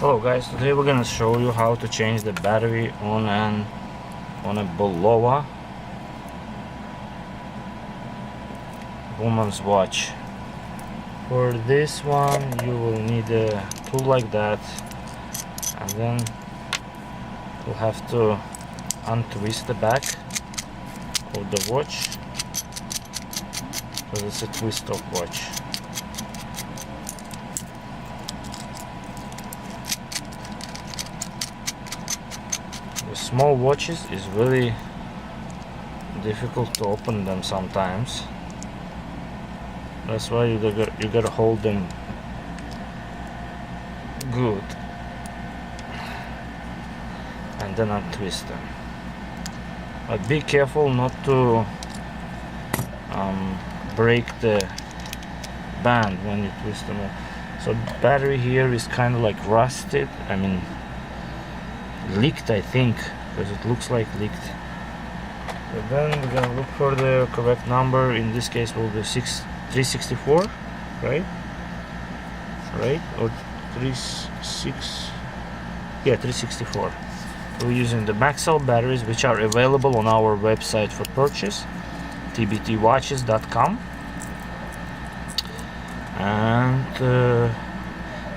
Hello guys, today we're gonna show you how to change the battery on a bulova woman's watch. For this one you will need a tool like that, and then you'll have to untwist the back of the watch because it's a twist-off watch. The small watches is really difficult to open them sometimes. That's why you gotta hold them good and then untwist them. But be careful not to break the band when you twist them. So the battery here is kind of like rusted. I mean, leaked, I think, because it looks like leaked. So then we're gonna look for the correct number. In this case will be 364, right? Or 364. We're using the Maxell batteries, which are available on our website for purchase, tbtwatches.com. And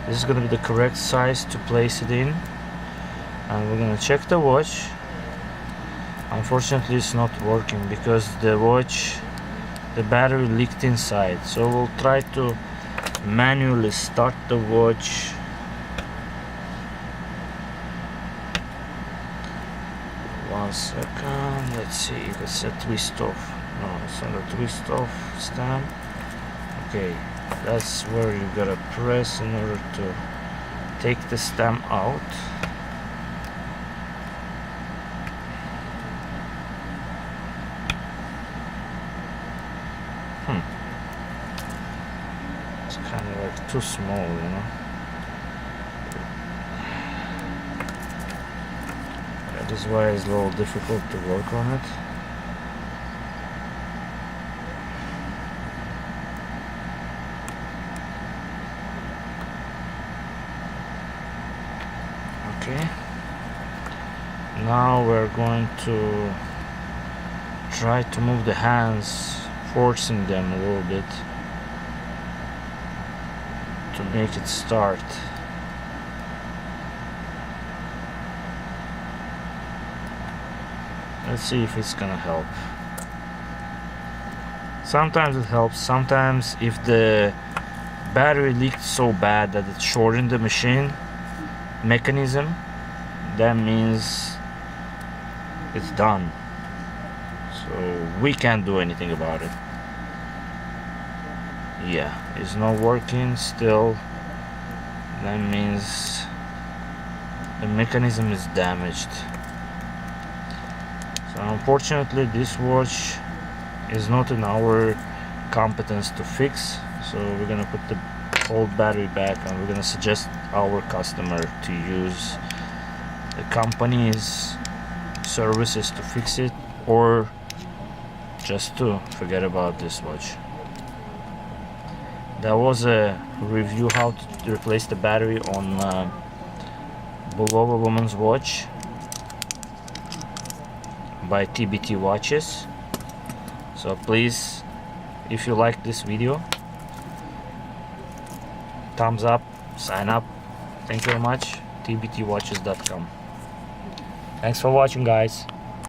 this is gonna be the correct size to place it in. And we're gonna check the watch. Unfortunately it's not working because the battery leaked inside, so we'll try to manually start the watch. One second, let's see if it's a twist off. No, it's not a twist off stamp. Okay, that's where you gotta press in order to take the stamp out. It's kind of like too small, you know. That is why it's a little difficult to work on it. Okay. Now we're going to try to move the hands, forcing them a little bit to make it start. Let's see if it's gonna help. Sometimes it helps. Sometimes if the battery leaked so bad that it shortened the machine mechanism, that means it's done. So we can't do anything about it. Yeah, it's not working still. That means the mechanism is damaged. So unfortunately this watch is not in our competence to fix, so we're gonna put the old battery back and we're gonna suggest our customer to use the company's services to fix it, or just to forget about this watch. That was a review how to replace the battery on bulova woman's watch by TBT Watches. So please, if you like this video, thumbs up, sign up. Thank you very much. tbtwatches.com. Thanks for watching, guys.